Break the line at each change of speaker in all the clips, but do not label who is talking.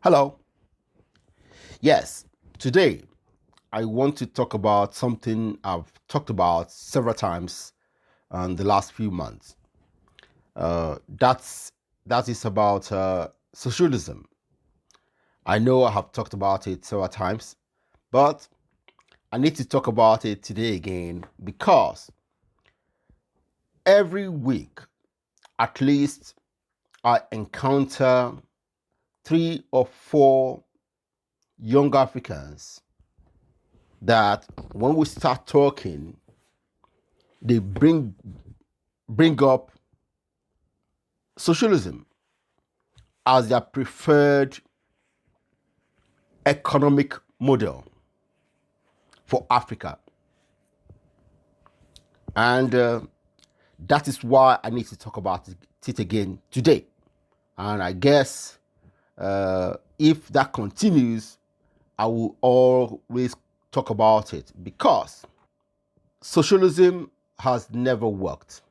Hello. Yes, today I want to talk about something I've talked about several times in the last few months. That is about socialism. I know I have talked about it several times, but I need to talk about it today again because every week, at least, I encounter 3 or 4 young Africans that when we start talking, they bring up socialism as their preferred economic model for Africa. And that is why I need to talk about it again today. And I guess if that continues, I will always talk about it because socialism has never worked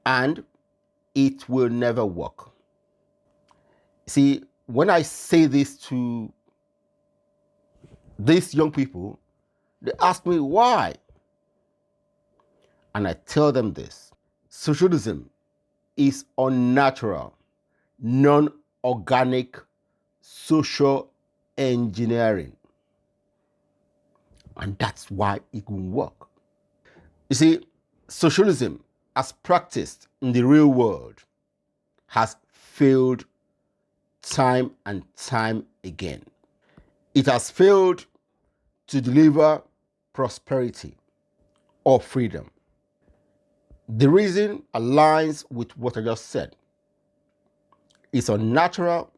and it will never work. See, when I say this to these young people, they ask me why. And I tell them this: socialism is unnatural, non-organic social engineering. And that's why it won't work. You see, socialism, as practiced in the real world, has failed time and time again. It has failed to deliver prosperity or freedom. The reason aligns with what I just said. It's unnatural,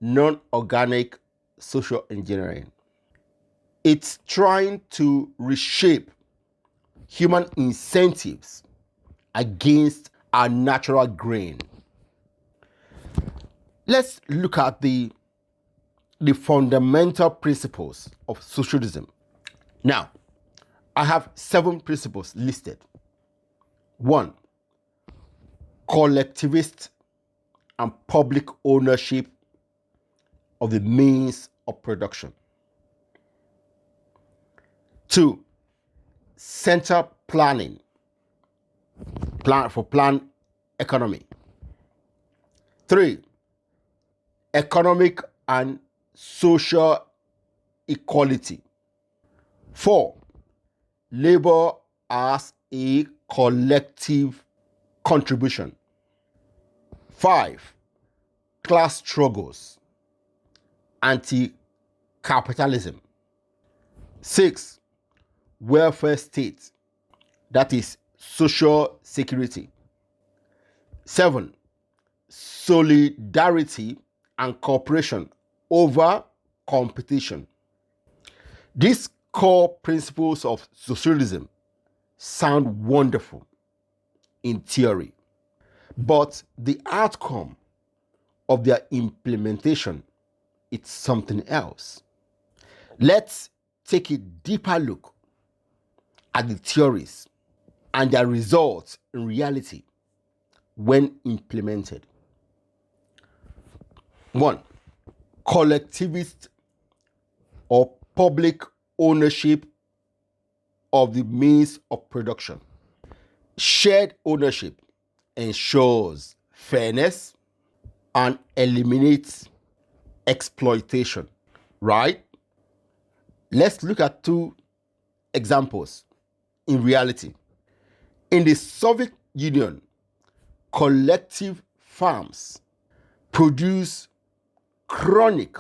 non-organic social engineering. It's trying to reshape human incentives against our natural grain. Let's look at the fundamental principles of socialism. Now, I have 7 principles listed. 1, collectivist and public ownership of the means of production. 2, center planning, planned economy. 3, economic and social equality. 4, labor as a collective contribution. 5, class struggles, anti-capitalism. 6, welfare state, that is social security. 7, solidarity and cooperation over competition. These core principles of socialism sound wonderful in theory, but the outcome of their implementation is something else. Let's take a deeper look at the theories and their results in reality when implemented. 1, collectivist or public ownership of the means of production. Shared ownership ensures fairness and eliminates exploitation, right? Let's look at 2 examples in reality. In the Soviet Union, collective farms produce chronic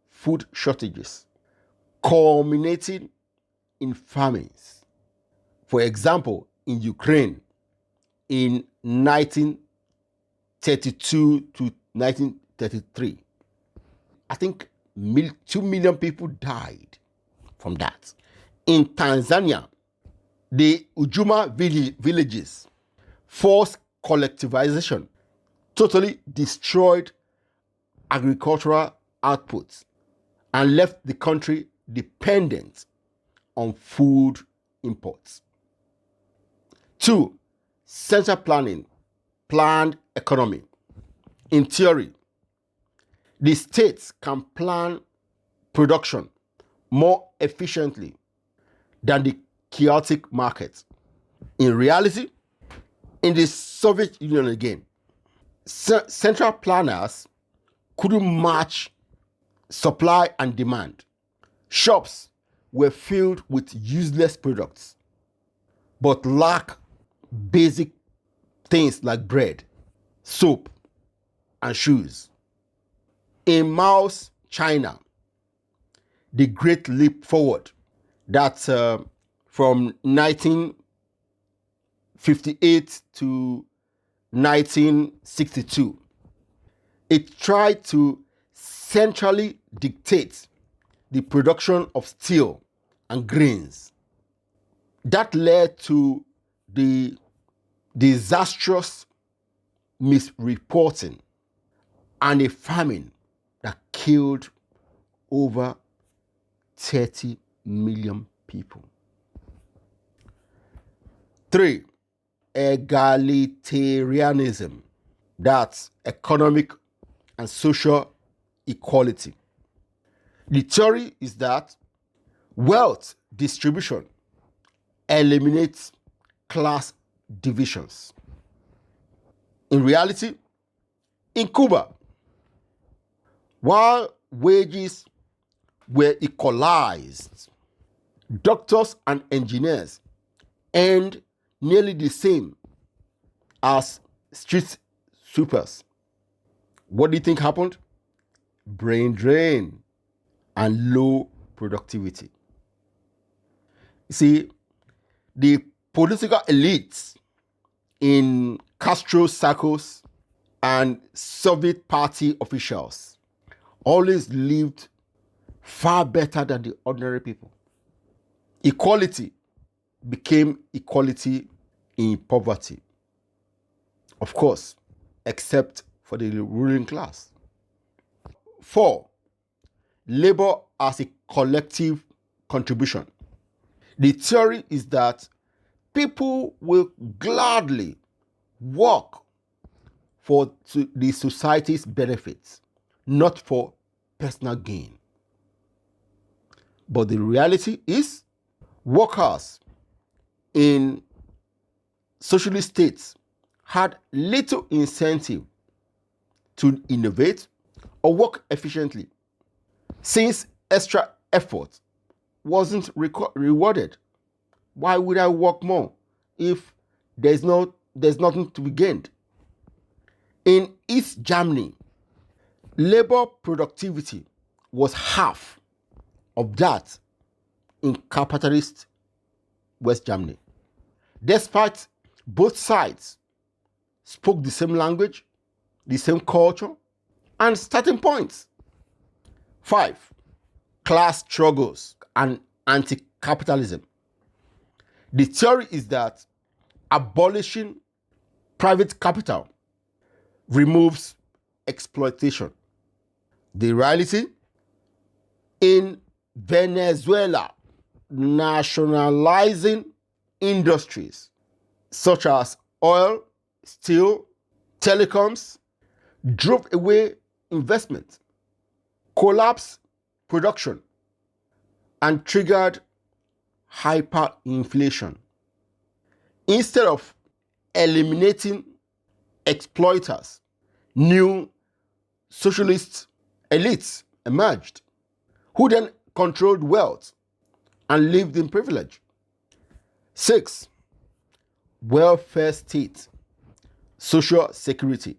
food shortages, culminating in famines. For example, in Ukraine in 1932 to 1933, I think 2 million people died from that. In Tanzania, the Ujuma villages, forced collectivization, totally destroyed agricultural outputs and left the country dependent on food imports. 2, center planning, planned economy. In theory, The states can plan production more efficiently than the chaotic market. In reality, in the Soviet Union again, central planners couldn't match supply and demand. Shops were filled with useless products, but lacked basic things like bread, soap, and shoes. In Mao's China, the Great Leap Forward, that's from 1958 to 1962, it tried to centrally dictate the production of steel and grains. That led to the disastrous misreporting and a famine that killed over 30 million people. 3. Egalitarianism. That's economic and social equality. The theory is that wealth distribution eliminates class divisions. In reality, in Cuba, while wages were equalized, doctors and engineers earned nearly the same as street sweepers. What do you think happened? Brain drain and low productivity. You see, the political elites in Castro circles and Soviet party officials always lived far better than the ordinary people. Equality became equality in poverty. Of course, except for the ruling class. 4. Labor as a collective contribution. The theory is that people will gladly work for the society's benefits, not for personal gain. But the reality is, workers in socialist states had little incentive to innovate or work efficiently, since extra effort wasn't rewarded. Why would I work more if there's nothing to be gained? In East Germany, labor productivity was half of that in capitalist West Germany. Despite both sides spoke the same language, the same culture, and starting points. 5. Class struggles and anti-capitalism. The theory is that abolishing private capital removes exploitation. The reality? In Venezuela, nationalizing industries such as oil, steel, telecoms drove away investment, collapsed production, and triggered hyperinflation. Instead of eliminating exploiters, new socialist elites emerged, who then controlled wealth and lived in privilege. 6. Welfare state, social security.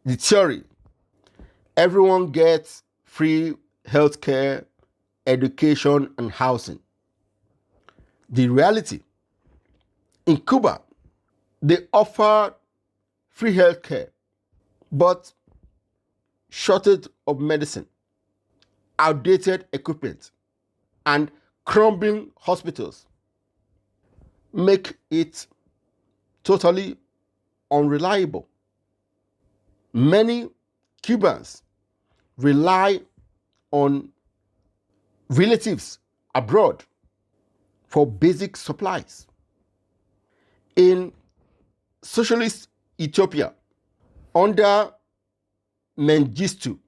The theory: everyone gets free healthcare, education, and housing. The reality: in Cuba, they offered free healthcare, but shortage of medicine, outdated equipment, and crumbling hospitals make it totally unreliable. Many Cubans rely on relatives abroad for basic supplies. In socialist Ethiopia, under Mengistu,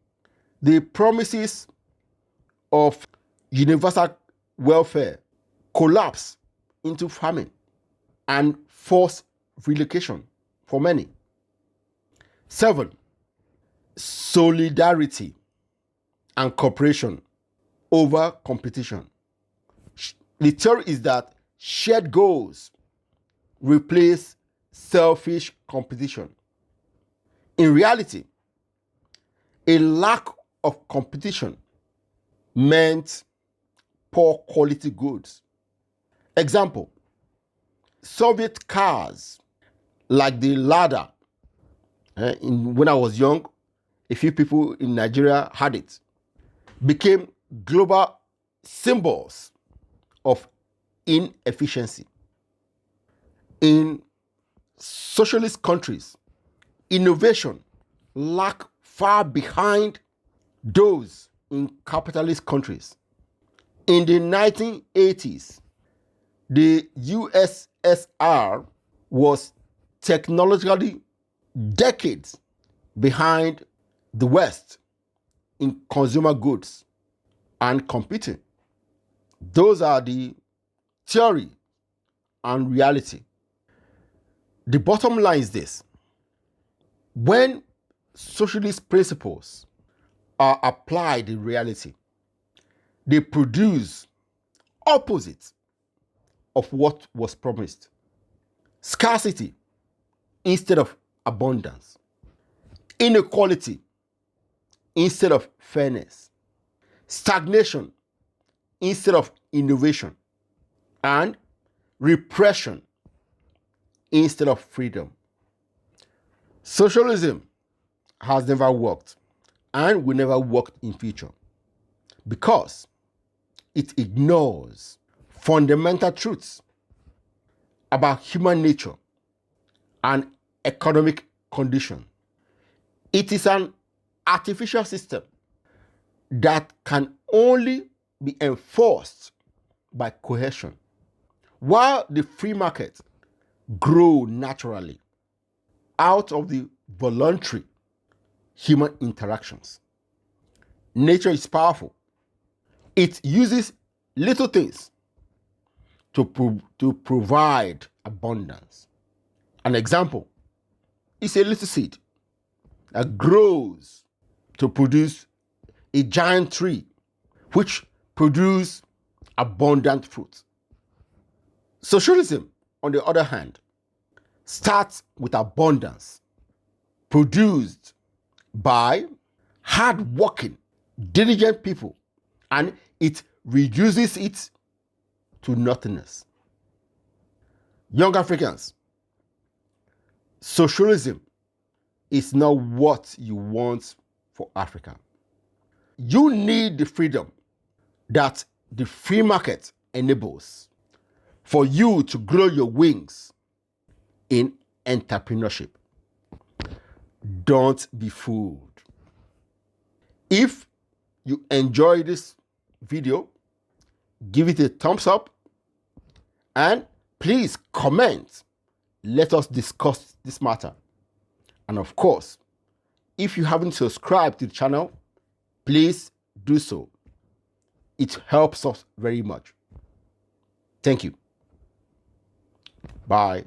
The promises of universal welfare collapse into famine and forced relocation for many. 7. Solidarity and cooperation over competition. The theory is that shared goals replace selfish competition. In reality, a lack of competition meant poor quality goods. Example, Soviet cars like the Lada. When I was young, a few people in Nigeria had it, became global symbols of inefficiency. In socialist countries, innovation lag far behind those in capitalist countries. In the 1980s, the USSR was technologically decades behind the West in consumer goods and competing. Those are the theory and reality. The bottom line is this: when socialist principles are applied in reality, they produce opposite of what was promised. Scarcity instead of abundance. Inequality instead of fairness. Stagnation instead of innovation. And repression instead of freedom. Socialism has never worked and will never work in future because it ignores fundamental truths about human nature and economic condition. It is an artificial system that can only be enforced by coercion, while the free market grow naturally out of the voluntary human interactions. Nature is powerful. It uses little things to provide abundance. An example is a little seed that grows to produce a giant tree which produces abundant fruit. Socialism, on the other hand, starts with abundance produced by hard-working, diligent people, and it reduces it to nothingness. Young Africans, socialism is not what you want for Africa. You need the freedom that the free market enables for you to grow your wings in entrepreneurship. Don't be fooled. If you enjoy this video, give it a thumbs up and please comment. Let us discuss this matter. And of course, if you haven't subscribed to the channel, please do so. It helps us very much. Thank you. Bye.